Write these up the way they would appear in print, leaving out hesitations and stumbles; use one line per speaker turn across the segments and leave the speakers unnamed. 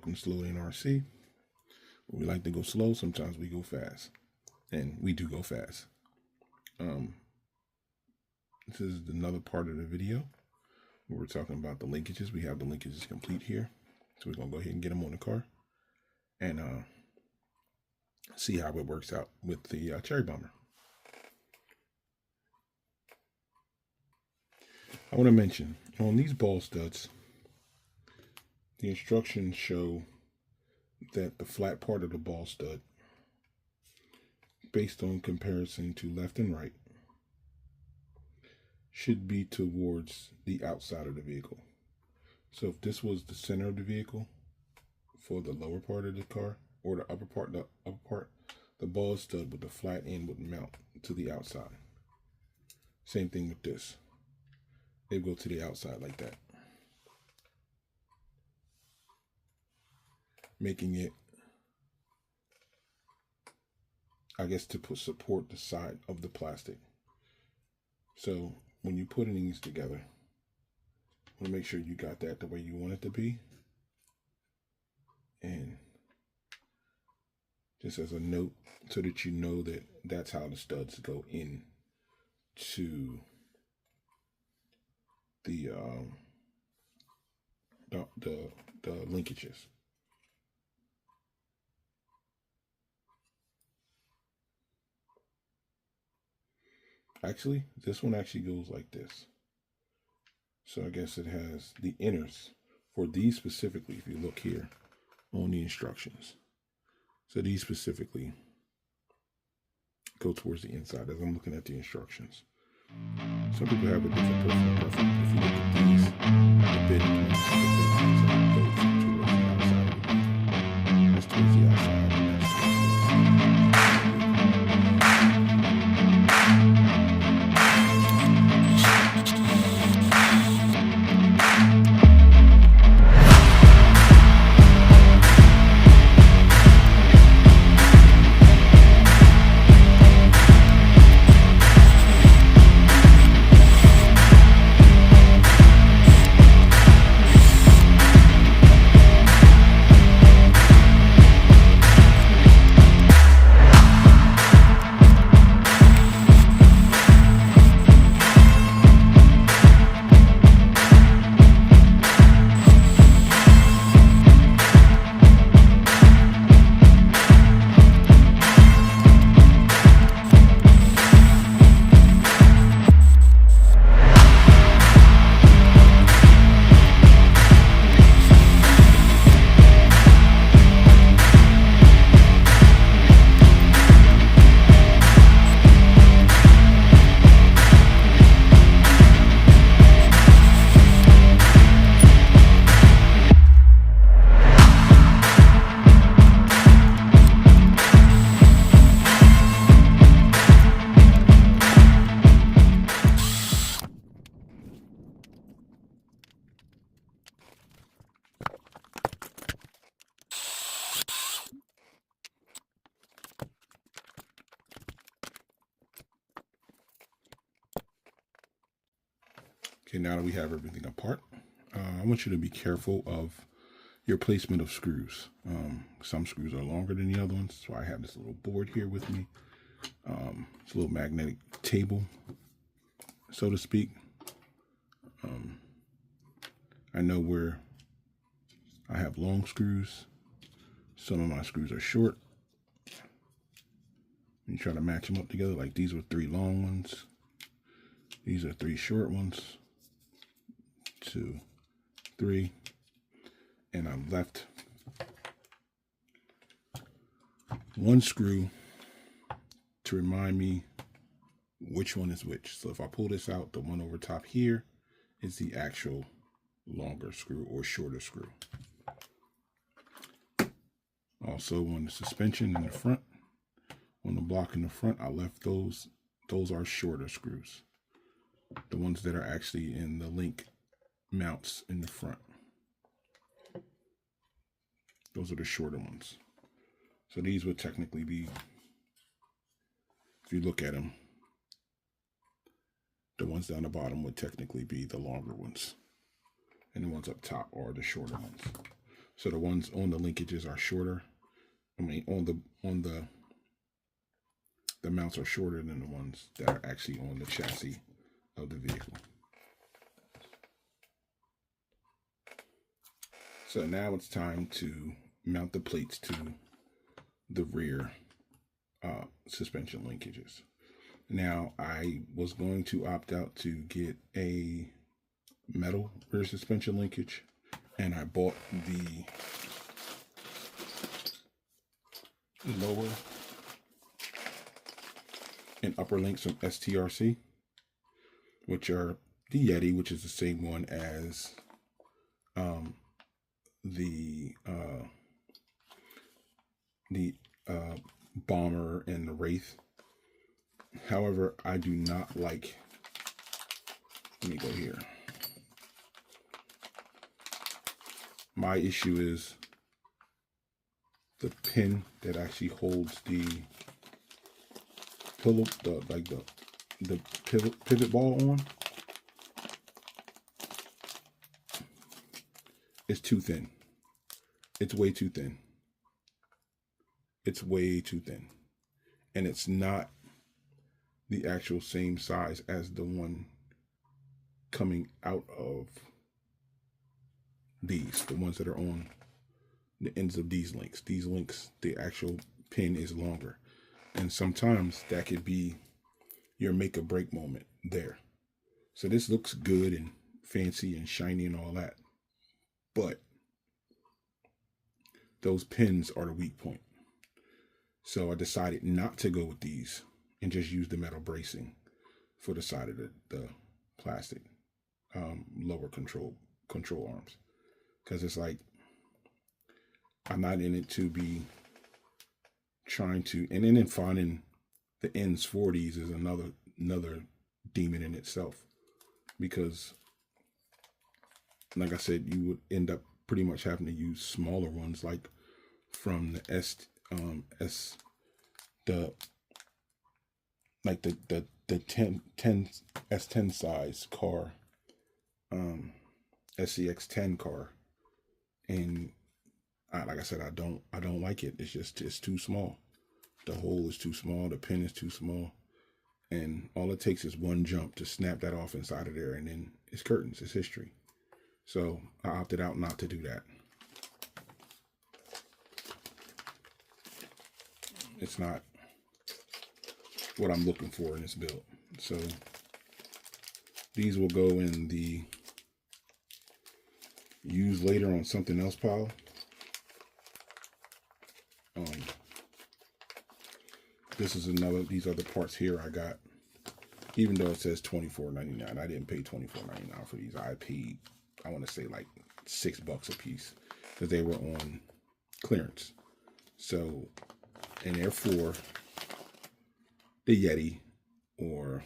Welcome to Slow Lane RC. We like to go slow. Sometimes we go fast, and we do go fast. This is another part of the video where we're talking about the linkages. We have the linkages complete here, so we're gonna go ahead and get them on the car and see how it works out with the Cherrbomb. I want to mention on these ball studs, the instructions show that the flat part of the ball stud, based on comparison to left and right, should be towards the outside of the vehicle. So if this was the center of the vehicle for the lower part of the car, or the upper part, the ball stud with the flat end would mount to the outside. Same thing with this. They go to the outside like that, making it, I guess, to support the side of the plastic. So when you putting these together, want to make sure you got that the way you want it to be. And just as a note, so that you know that that's how the studs go in to the linkages. Actually, this one actually goes like this. So I guess it has the inners for these specifically. If you look here on the instructions, so these specifically go towards the inside as I'm looking at the instructions. Some people have a different personal preference. If you look at these, the bid points, the bid points towards the outside. That's towards the outside. And that's towards the Okay, now that we have everything apart, I want you to be careful of your placement of screws. Some screws are longer than the other ones, so I have this little board here with me. It's a little magnetic table, so to speak. I know where I have long screws. Some of my screws are short. You try to match them up together, like these were 3 long ones. These are 3 short ones. 2, 3, and I left 1 screw to remind me which one is which. So if I pull this out, the one over top here is the actual longer screw or shorter screw. Also on the suspension in the front, on the block in the front, I left those are shorter screws. The ones that are actually in the link mounts in the front, those are the shorter ones. So these would technically be, if you look at them, the ones down the bottom would technically be the longer ones, and the ones up top are the shorter ones. So the ones on the linkages are shorter. I mean, on the mounts are shorter than the ones that are actually on the chassis of the vehicle. So now it's time to mount the plates to the rear suspension linkages. Now I was going to opt out to get a metal rear suspension linkage, and I bought the lower and upper links from STRC, which are the Yeti, which is the same one as the Bomber and the Wraith. However, I do not like, let me go here. My issue is the pin that actually holds the pillow, the pivot ball on, is too thin. It's way too thin. It's way too thin. And it's not the actual same size as the one coming out of these, the ones that are on the ends of these links. These links, the actual pin is longer. And sometimes that could be your make or break moment there. So this looks good and fancy and shiny and all that, but those pins are the weak point. So I decided not to go with these and just use the metal bracing for the side of the plastic lower control arms, because it's like I'm not in it to be trying to, and then finding the ends for these is another demon in itself, because like I said, you would end up pretty much having to use smaller ones, like from the the 10 S10 size car, SCX10 car, and like I said, I don't like it. It's too small. The hole is too small. The pin is too small, and all it takes is one jump to snap that off inside of there, and then it's curtains. It's history. So I opted out not to do that. It's not what I'm looking for in this build. So these will go in the use later on something else pile. This is another, these are the parts here I got, even though it says $24.99. I didn't pay $24.99 for these. I paid, I want to say like $6 a piece, because they were on clearance. So, and they're for the Yeti, or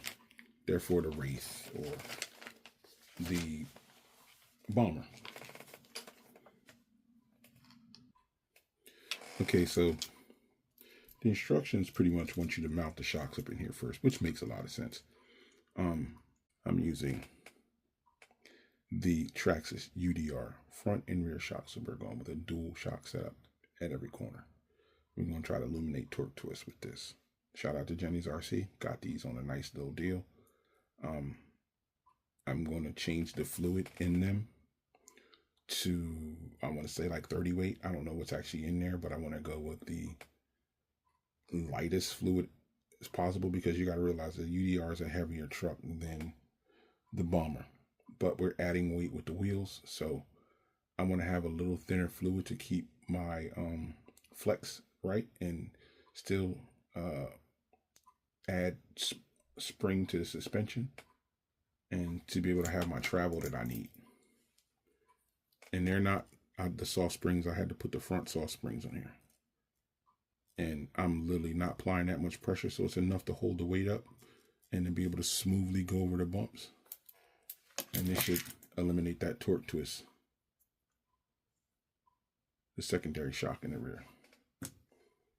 they're for the Wraith, or the Bomber. Okay, so the instructions pretty much want you to mount the shocks up in here first, which makes a lot of sense. I'm using the Traxxas UDR front and rear shocks, so we're going with a dual shock setup at every corner. We're going to try to illuminate torque twist with this. Shout out to Jenny's RC, got these on a nice little deal. I'm going to change the fluid in them to, I want to say like 30 weight. I don't know what's actually in there, but I want to go with the lightest fluid as possible, because you got to realize the UDR is a heavier truck than the Bomber, but we're adding weight with the wheels, so I want to have a little thinner fluid to keep my flex right and still add spring to the suspension, and to be able to have my travel that I need. And they're not the soft springs. I had to put the front soft springs on here, and I'm literally not applying that much pressure, so it's enough to hold the weight up and to be able to smoothly go over the bumps. And this should eliminate that torque twist, the secondary shock in the rear.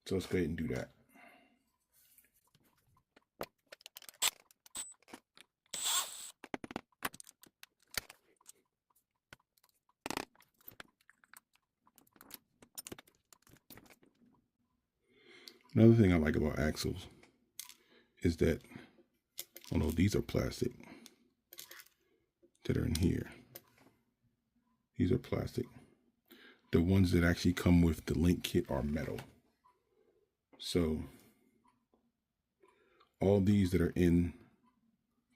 So let's go ahead and do that. Another thing I like about Axials is that, although these are plastic that are in here, these are plastic. The ones that actually come with the link kit are metal. So all these that are in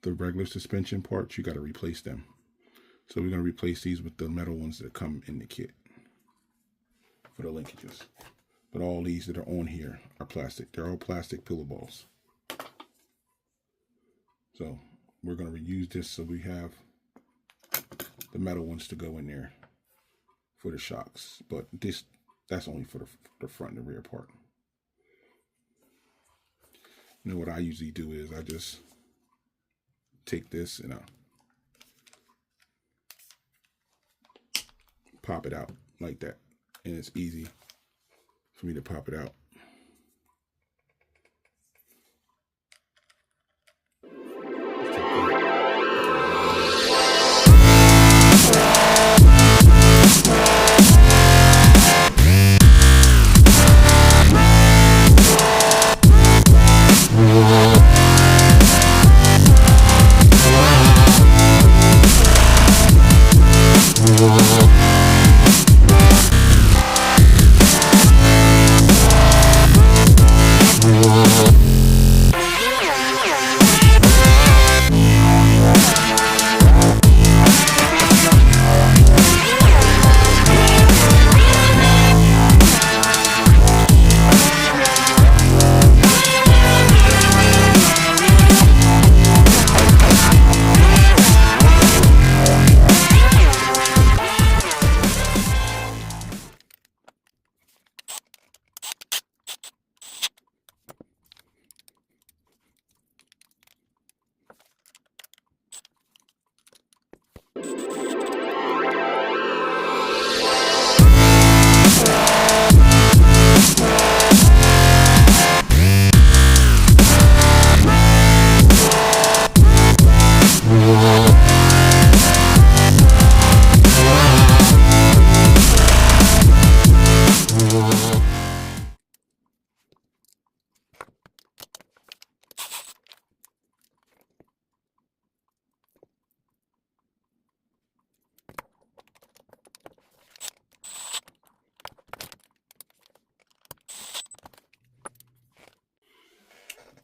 the regular suspension parts, you got to replace them. So we're going to replace these with the metal ones that come in the kit for the linkages. But all these that are on here are plastic. They're all plastic pillow balls. So we're going to reuse this so we have the metal ones to go in there for the shocks. But that's only for the front and the rear part. You know what I usually do is I just take this and I pop it out like that. And it's easy for me to pop it out.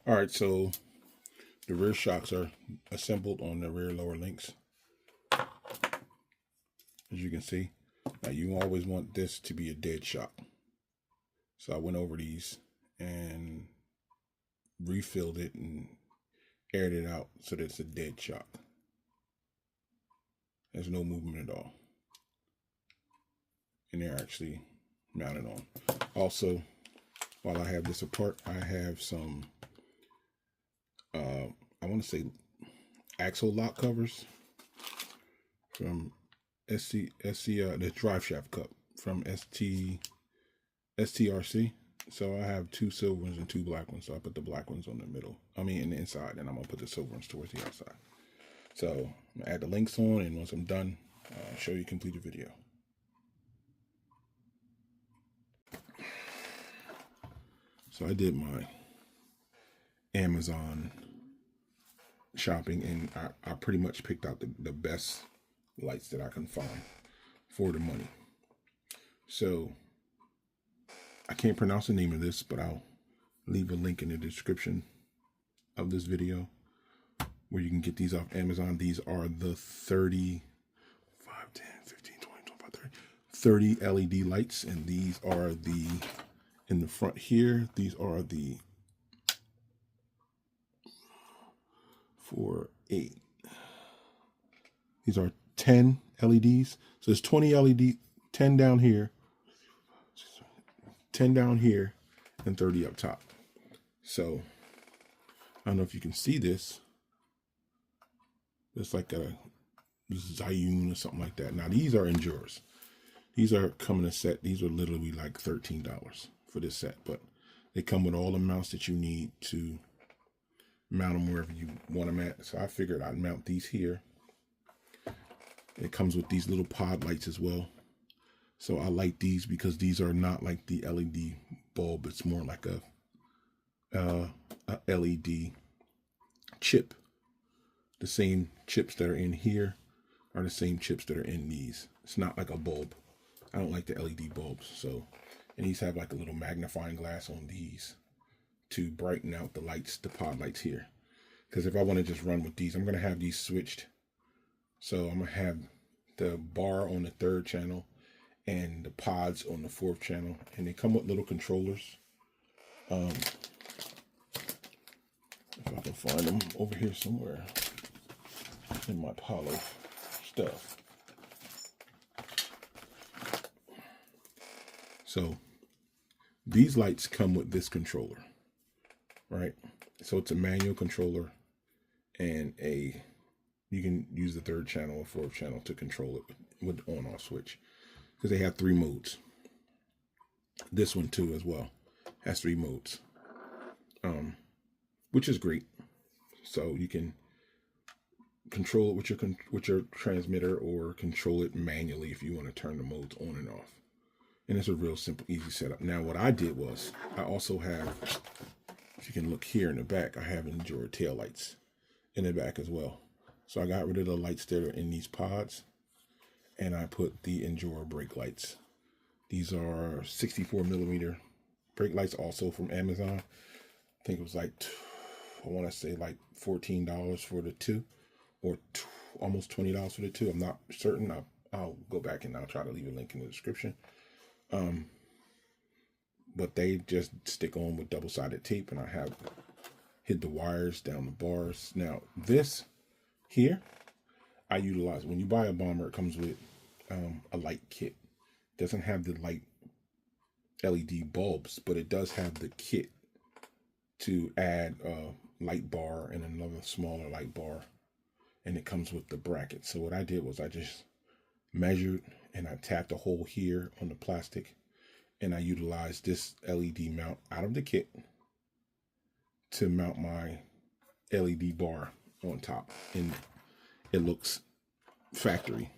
All right, so the rear shocks are assembled on the rear lower links. As you can see, now you always want this to be a dead shock. So I went over these and refilled it and aired it out so that it's a dead shock. There's no movement at all. And they're actually mounted on. Also, while I have this apart, I have some I want to say Axial lock covers from the drive shaft cup from STRC. So I have 2 silver ones and 2 black ones. So I put the black ones on the middle. In the inside, and I'm gonna put the silver ones towards the outside. So I'm gonna add the links on, and once I'm done, I'll show you completed video. So I did my Amazon shopping, and I pretty much picked out the best lights that I can find for the money. So I can't pronounce the name of this, but I'll leave a link in the description of this video where you can get these off Amazon. These are the 30 LED lights, and these are in the front here, these are the 4, 8. These are 10 LEDs. So there's 20 LED, 10 down here, 10 down here, and 30 up top. So I don't know if you can see this. It's like a Zayun or something like that. Now these are Endurers. These are coming a set. These are literally like $13 for this set, but they come with all the mounts that you need to mount them wherever you want them at. So I figured I'd mount these here. It comes with these little pod lights as well. So I like these because these are not like the LED bulb. It's more like a a LED chip. The same chips that are in here are the same chips that are in these. It's not like a bulb. I don't like the LED bulbs. So, and these have like a little magnifying glass on these to brighten out the lights, the pod lights here. Because if I want to just run with these, I'm going to have these switched. So I'm going to have the bar on the 3rd channel and the pods on the 4th channel. And they come with little controllers. If I can find them over here somewhere in my pile of stuff. So these lights come with this controller, right? So it's a manual controller, and you can use the 3rd channel or 4th channel to control it with on-off switch, because they have 3 modes. This one too as well has 3 modes, which is great. So you can control it with your transmitter, or control it manually if you want to turn the modes on and off. And it's a real simple, easy setup. Now what I did was, I also have, if you can look here in the back, I have Endure tail lights in the back as well. So I got rid of the lights that are in these pods, and I put the Endure brake lights. These are 64mm brake lights, also from Amazon. I think it was like, I want to say like $14 for the 2, or almost $20 for the 2. I'm not certain. I'll go back and I'll try to leave a link in the description. But they just stick on with double-sided tape, and I have hid the wires down the bars. Now this here, I utilize, when you buy a bomber, it comes with a light kit. It doesn't have the light LED bulbs, but it does have the kit to add a light bar and another smaller light bar, and it comes with the bracket. So what I did was, I just measured and I tapped a hole here on the plastic, and I utilized this LED mount out of the kit to mount my LED bar on top, and it looks factory.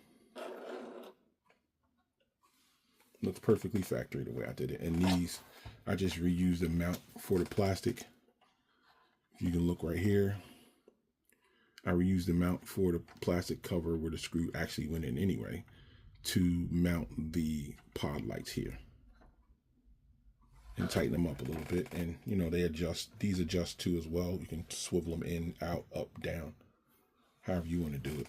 Looks perfectly factory the way I did it. And these, I just reused the mount for the plastic. You can look right here. I reused the mount for the plastic cover where the screw actually went in anyway, to mount the pod lights here, and tighten them up a little bit. And you know, they adjust, these adjust too as well. You can swivel them in, out, up, down, however you want to do it.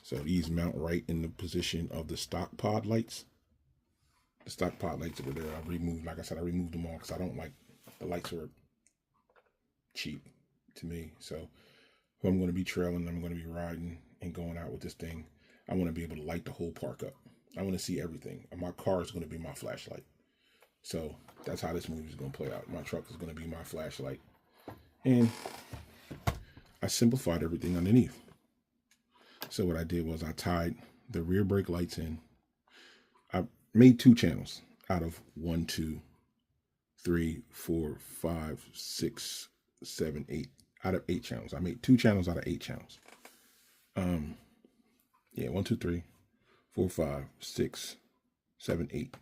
So these mount right in the position of the stock pod lights. The stock pod lights that were there, I removed, like I said, I removed them all because I don't like, the lights are cheap to me. So if I'm going to be trailing, I'm going to be riding and going out with this thing, I want to be able to light the whole park up. I want to see everything. My car is going to be my flashlight. So that's how this movie is going to play out. My truck is going to be my flashlight. And I simplified everything underneath. So what I did was, I tied the rear brake lights in. I made 2 channels out of 1, 2, 3, 4, 5, 6, 7, 8. Out of 8 channels. I made 2 channels out of 8 channels. Yeah, 1, 2, 3, 4, 5, 6, 7, 8.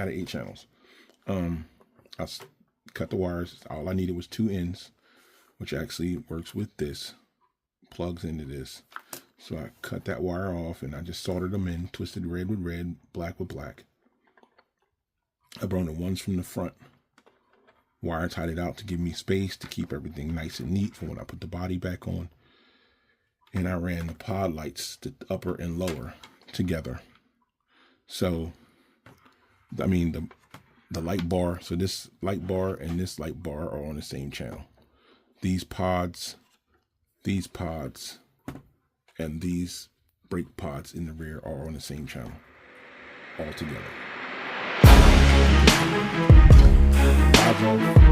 Out of 8 channels. I cut the wires. All I needed was 2 ends, which actually works with this. Plugs into this. So I cut that wire off, and I just soldered them in, twisted red with red, black with black. I brought the ones from the front, wire tied it out to give me space to keep everything nice and neat for when I put the body back on. And I ran the pod lights, the upper and lower, together. So, I mean, the light bar, so this light bar and this light bar are on the same channel. These pods, and these brake pods in the rear are on the same channel, all together. Pods off.